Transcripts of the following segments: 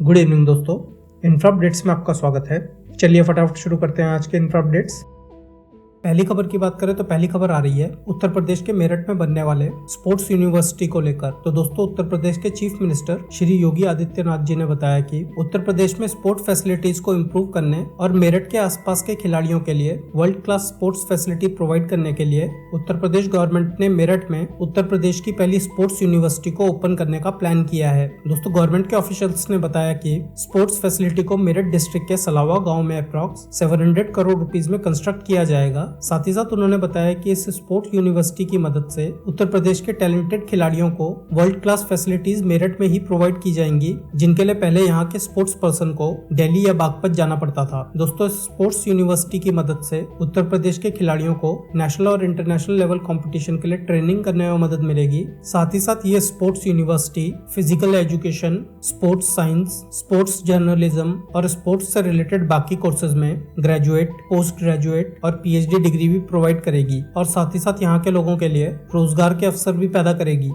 Good evening दोस्तों, infra updates में आपका स्वागत है। चलिए फटाफट शुरू करते हैं आज के इंफ्रा अपडेट्स। पहली खबर की बात करें तो पहली खबर आ रही है उत्तर प्रदेश के मेरठ में बनने वाले स्पोर्ट्स यूनिवर्सिटी को लेकर। तो दोस्तों, उत्तर प्रदेश के चीफ मिनिस्टर श्री योगी आदित्यनाथ जी ने बताया कि उत्तर प्रदेश में स्पोर्ट फैसिलिटीज को इम्प्रूव करने और मेरठ के आसपास के खिलाड़ियों के लिए world class sports facility provide करने के लिए उत्तर प्रदेश गवर्नमेंट ने मेरठ में उत्तर प्रदेश की पहली स्पोर्ट्स यूनिवर्सिटी को ओपन करने का प्लान किया है। दोस्तों, गवर्नमेंट के ऑफिशियल्स ने बताया कि स्पोर्ट्स फैसिलिटी को मेरठ डिस्ट्रिक्ट के सलावा गाँव में अप्रॉक्स 700 करोड़ रुपीज में कंस्ट्रक्ट किया जाएगा। साथ ही साथ उन्होंने बताया कि इस स्पोर्ट्स यूनिवर्सिटी की मदद से उत्तर प्रदेश के टैलेंटेड खिलाड़ियों को वर्ल्ड क्लास फैसिलिटीज मेरठ में ही प्रोवाइड की जाएंगी, जिनके लिए पहले यहाँ के स्पोर्ट्स पर्सन को दिल्ली या बागपत जाना पड़ता था। दोस्तों, इस स्पोर्ट्स यूनिवर्सिटी की मदद से उत्तर प्रदेश के खिलाड़ियों को नेशनल और इंटरनेशनल लेवल कॉम्पिटिशन के लिए ट्रेनिंग करने में मदद मिलेगी। साथ ही साथ ये sports university physical education, sports science, sports journalism और स्पोर्ट्स से रिलेटेड बाकी कोर्सेज में ग्रेजुएट, पोस्ट ग्रेजुएट और पीएचडी डिग्री भी प्रोवाइड करेगी और साथ ही साथ यहाँ के लोगों के लिए रोजगार के अवसर भी पैदा करेगी।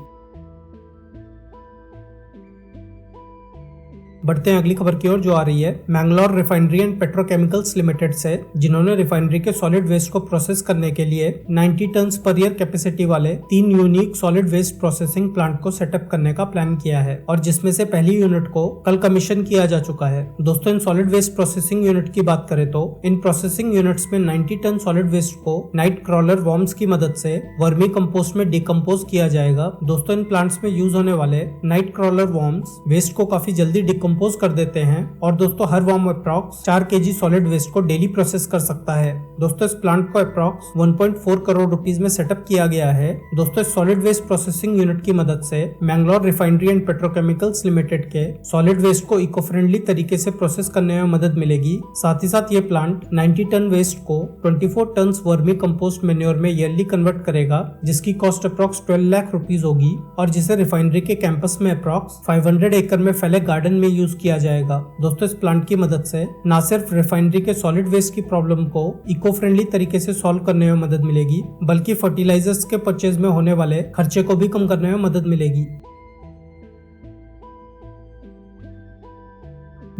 बढ़ते हैं अगली खबर की ओर, जो आ रही है Mangalore refinery and petrochemicals limited से, जिन्होंने रिफाइनरी के सॉलिड वेस्ट को प्रोसेस करने के लिए 90 टन पर ईयर कैपेसिटी वाले 3 unique solid waste processing plant को सेटअप करने का प्लान किया है और जिसमें से पहली यूनिट को कल कमीशन किया जा चुका है। दोस्तों, इन सॉलिड वेस्ट प्रोसेसिंग यूनिट की बात करें तो इन प्रोसेसिंग यूनिट्स में 90 टन सॉलिड वेस्ट को नाइट क्रॉलर वॉर्म्स की मदद से वर्मी कंपोस्ट में डिकम्पोज किया जाएगा। दोस्तों, इन प्लांट्स में यूज होने वाले नाइट क्रॉलर वॉर्म्स वेस्ट को काफी जल्दी डिकम्पोज कर देते हैं और दोस्तों हर worm approx 4 kg solid waste को डेली प्रोसेस कर सकता है। दोस्तों, इस प्लांट को अप्रॉक्स 1.4 करोड़ रुपीस में सेटअप किया गया है। दोस्तों, इस सॉलिड वेस्ट प्रोसेसिंग यूनिट की मदद से Mangalore refinery and petrochemicals limited के सॉलिड वेस्ट को इको फ्रेंडली तरीके से प्रोसेस करने में मदद मिलेगी। साथ ही साथ ये प्लांट 90 टन वेस्ट को 24 टन वर्मी कंपोस्ट मैन्योर में ईयरली कन्वर्ट करेगा, जिसकी कॉस्ट अप्रॉक्स 12 लाख रुपीस होगी और जिसे रिफाइनरी के कैंपस में अप्रॉक्स 500 एकड़ में फैले गार्डन में यूज किया जाएगा। दोस्तों, इस प्लांट की मदद से न सिर्फ रिफाइनरी के सॉलिड वेस्ट की प्रॉब्लम को इको फ्रेंडली तरीके से सॉल्व करने में मदद मिलेगी, बल्कि फर्टिलाइजर्स के परचेज में होने वाले खर्चे को भी कम करने में मदद मिलेगी।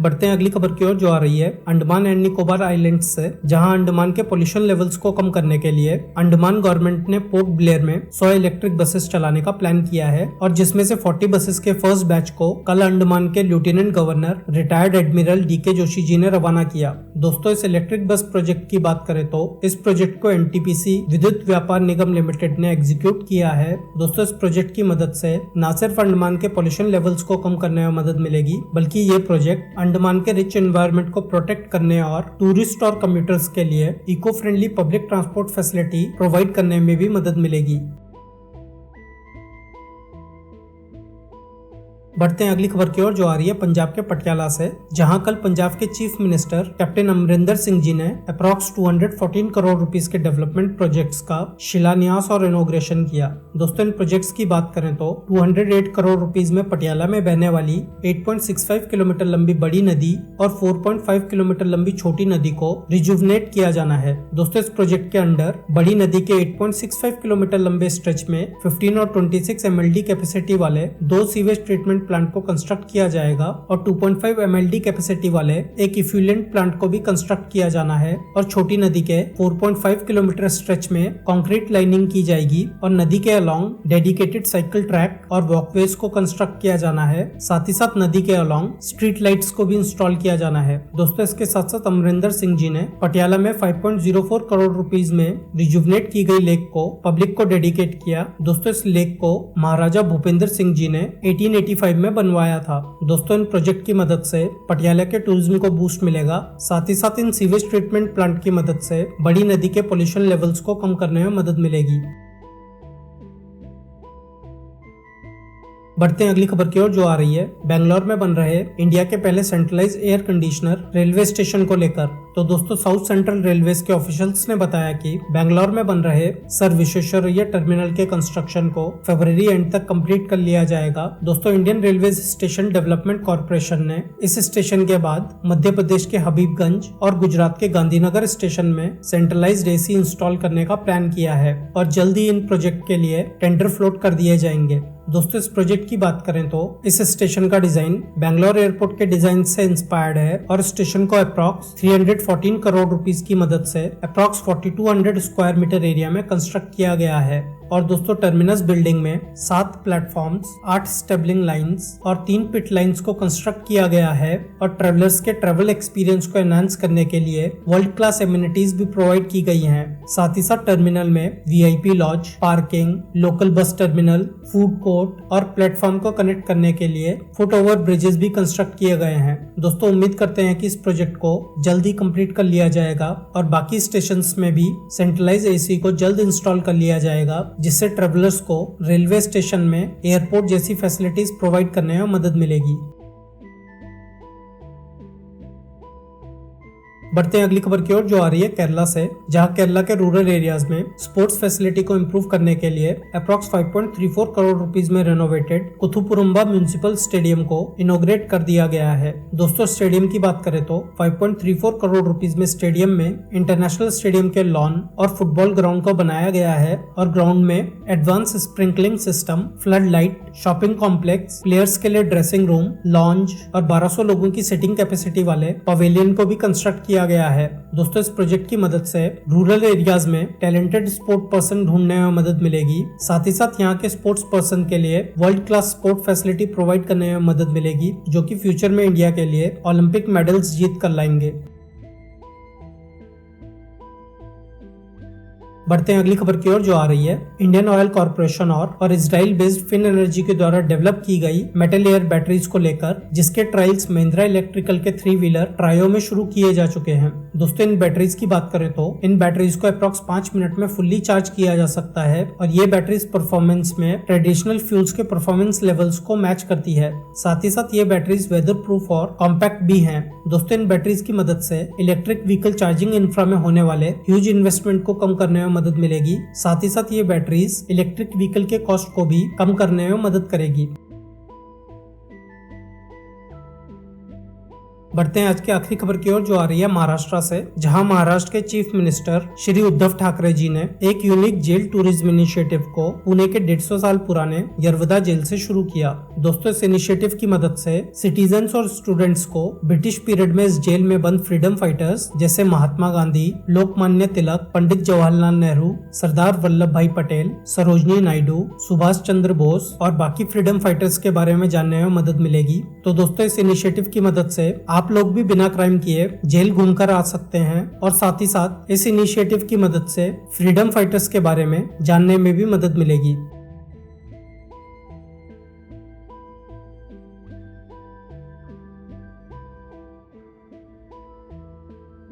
बढ़ते हैं अगली खबर की ओर, जो आ रही है अंडमान एंड निकोबार आइलैंड्स से, जहां अंडमान के पोल्यूशन लेवल्स को कम करने के लिए अंडमान गवर्नमेंट ने पोर्ट ब्लेयर में 100 इलेक्ट्रिक बसेस चलाने का प्लान किया है और जिसमें से 40 बसेस के फर्स्ट बैच को कल अंडमान के lieutenant governor retired admiral DK Joshi ji ने रवाना किया। दोस्तों, इस इलेक्ट्रिक बस प्रोजेक्ट की बात करें तो इस प्रोजेक्ट को एनटीपीसी विद्युत व्यापार निगम लिमिटेड ने एग्जीक्यूट किया है। दोस्तों, इस प्रोजेक्ट की मदद से न सिर्फ अंडमान के पोल्यूशन लेवल्स को कम करने में मदद मिलेगी, बल्कि ये प्रोजेक्ट अंडमान के रिच एनवायरनमेंट को प्रोटेक्ट करने और टूरिस्ट और कम्यूटर्स के लिए eco friendly public transport facility provide करने में भी मदद मिलेगी। बढ़ते हैं अगली खबर की ओर, जो आ रही है पंजाब के पटियाला से, जहां कल पंजाब के chief minister captain Amarinder Singh ji ने अप्रॉक्स 214 करोड़ रुपीस के डेवलपमेंट प्रोजेक्ट्स का शिलान्यास और इनॉग्रेशन किया। दोस्तों, इन प्रोजेक्ट्स की बात करें तो 208 करोड़ रुपीस में पटियाला में बहने वाली 8.65 किलोमीटर लंबी बड़ी नदी और 4.5 किलोमीटर लंबी छोटी नदी को रिजुवनेट किया जाना है। दोस्तों, इस प्रोजेक्ट के अंडर बड़ी नदी के 8.65 किलोमीटर लंबे स्ट्रेच में 15 और 26 MLD कैपेसिटी वाले 2 सीवेज ट्रीटमेंट प्लांट को कंस्ट्रक्ट किया जाएगा और 2.5 MLD कैपेसिटी वाले एक इफ्यूलेंट प्लांट को भी कंस्ट्रक्ट किया जाना है और छोटी नदी के 4.5 किलोमीटर स्ट्रेच में कंक्रीट लाइनिंग की जाएगी और नदी के अलोंग डेडिकेटेड साइकिल ट्रैक और वॉकवेज को कंस्ट्रक्ट किया जाना है। साथ ही साथ नदी के अलोंग स्ट्रीट लाइट्स को भी इंस्टॉल किया जाना है। दोस्तों, इसके साथ साथ अमरिंदर सिंह जी ने पटियाला में 5.04 करोड़ रुपीस में रिजुवनेट की गई लेक को पब्लिक को डेडिकेट किया। दोस्तों, इस लेक को महाराजा भूपेंद्र सिंह जी ने 1885 में बनवाया था। दोस्तों, इन प्रोजेक्ट की मदद से पटियाला के टूरिज्म को बूस्ट मिलेगा। साथ ही साथ इन सीवेज ट्रीटमेंट प्लांट की मदद से बड़ी नदी के पोल्यूशन लेवल्स को कम करने में मदद मिलेगी। बढ़ते हैं अगली खबर की ओर, जो आ रही है बेंगलोर में बन रहे इंडिया के पहले centralise air conditioner railway station को लेकर। तो दोस्तों साउथ सेंट्रल रेलवेज के ऑफिशियल्स ने बताया कि बेंगलोर में बन रहे सर विश्वेश्वरैया टर्मिनल के कंस्ट्रक्शन को फरवरी एंड तक कंप्लीट कर लिया जाएगा। दोस्तों Indian railways station development corporation ने इस स्टेशन के बाद मध्य प्रदेश के हबीबगंज और गुजरात के गांधीनगर स्टेशन में सेंट्रलाइज्ड एसी इंस्टॉल करने का प्लान किया है और जल्द ही इन प्रोजेक्ट के लिए टेंडर फ्लोट कर दिए जाएंगे। दोस्तों इस प्रोजेक्ट की बात करें तो इस स्टेशन का डिजाइन बेंगलोर एयरपोर्ट के डिजाइन से इंस्पायर्ड है और स्टेशन को अप्रॉक्स 314 करोड़ रुपीस की मदद से अप्रॉक्स 4200 स्क्वायर मीटर एरिया में कंस्ट्रक्ट किया गया है। और दोस्तों टर्मिनस बिल्डिंग में 7 प्लेटफॉर्म्स, 8 स्टेबलिंग लाइंस और 3 पिट लाइंस को कंस्ट्रक्ट किया गया है और ट्रेवलर्स के ट्रेवल एक्सपीरियंस को एनहांस करने के लिए वर्ल्ड क्लास एमिनिटीज भी प्रोवाइड की गई हैं। साथ ही साथ टर्मिनल में VIP lodge, parking, local bus terminal, food court और प्लेटफॉर्म को कनेक्ट करने के लिए फुट ओवर ब्रिजेस भी कंस्ट्रक्ट किए गए हैं। दोस्तों उम्मीद करते हैं कि इस प्रोजेक्ट को जल्दी कंप्लीट कर लिया जाएगा और बाकी स्टेशंस में भी सेंट्रलाइज एसी को जल्द इंस्टॉल कर लिया जाएगा, जिससे ट्रेवलर्स को रेलवे स्टेशन में एयरपोर्ट जैसी फैसिलिटीज प्रोवाइड करने में मदद मिलेगी। बढ़ते हैं अगली खबर की ओर जो आ रही है केरला से, जहां केरला के रूरल एरियाज में स्पोर्ट्स फैसिलिटी को इंप्रूव करने के लिए अप्रॉक्स 5.34 करोड़ रुपीस में रेनोवेटेड कुथुपुरम्बा म्युनिसिपल स्टेडियम को इनॉग्रेट कर दिया गया है। दोस्तों स्टेडियम की बात करें तो 5.34 करोड़ रुपीस में स्टेडियम में इंटरनेशनल स्टेडियम के लॉन और फुटबॉल ग्राउंड को बनाया गया है और ग्राउंड में advance sprinkling system, flood light, shopping complex, players के लिए ड्रेसिंग रूम, लॉन्ज और 1200 लोगों की सिटिंग कैपेसिटी वाले पवेलियन को भी कंस्ट्रक्ट किया गया है। दोस्तों इस प्रोजेक्ट की मदद से रूरल एरियाज में टैलेंटेड स्पोर्ट पर्सन ढूंढने में मदद मिलेगी। साथ ही साथ यहाँ के स्पोर्ट्स पर्सन के लिए world class sport facility provide करने में मदद मिलेगी, जो कि फ्यूचर में इंडिया के लिए ओलंपिक मेडल्स जीत कर लाएंगे। बढ़ते हैं अगली खबर की ओर जो आ रही है इंडियन ऑयल कॉर्पोरेशन और इजराइल बेस्ड फिन एनर्जी के द्वारा डेवलप की गई मेटल एयर बैटरीज को लेकर, जिसके ट्रायल्स महिंद्रा इलेक्ट्रिकल के 3 व्हीलर ट्रायो में शुरू किए जा चुके हैं। दोस्तों इन बैटरीज की बात करें तो इन बैटरीज को अप्रॉक्स 5 मिनट में फुल्ली चार्ज किया जा सकता है और ये बैटरीज परफॉर्मेंस में ट्रेडिशनल फ्यूल्स के परफॉर्मेंस लेवल्स को मैच करती है। साथ ही साथ ये बैटरीज वेदर प्रूफ और कॉम्पैक्ट भी हैं। दोस्तों इन बैटरीज की मदद से इलेक्ट्रिक व्हीकल चार्जिंग इंफ्रा में होने वाले ह्यूज इन्वेस्टमेंट को कम करने में मदद मिलेगी। साथ ही साथ ये बैटरीज इलेक्ट्रिक व्हीकल के कॉस्ट को भी कम करने में मदद करेगी। बढ़ते हैं आज की आखिरी खबर की ओर जो आ रही है महाराष्ट्र से, जहां महाराष्ट्र के चीफ मिनिस्टर श्री उद्धव ठाकरे जी ने एक यूनिक जेल टूरिज्म इनिशिएटिव को पुणे के 150 साल पुराने यरवदा जेल से शुरू किया। दोस्तों इस इनिशिएटिव की मदद से सिटीजन्स और स्टूडेंट्स को ब्रिटिश पीरियड में इस जेल में बंद फ्रीडम फाइटर्स जैसे महात्मा गांधी, लोकमान्य तिलक, पंडित जवाहरलाल नेहरू, सरदार वल्लभ भाई पटेल, सरोजनी नायडू, सुभाष चंद्र बोस और बाकी फ्रीडम फाइटर्स के बारे में जानने में मदद मिलेगी। तो दोस्तों इस इनिशिएटिव की मदद से आप लोग भी बिना क्राइम किए जेल घूमकर आ सकते हैं और साथ ही साथ इस इनिशिएटिव की मदद से फ्रीडम फाइटर्स के बारे में जानने में भी मदद मिलेगी।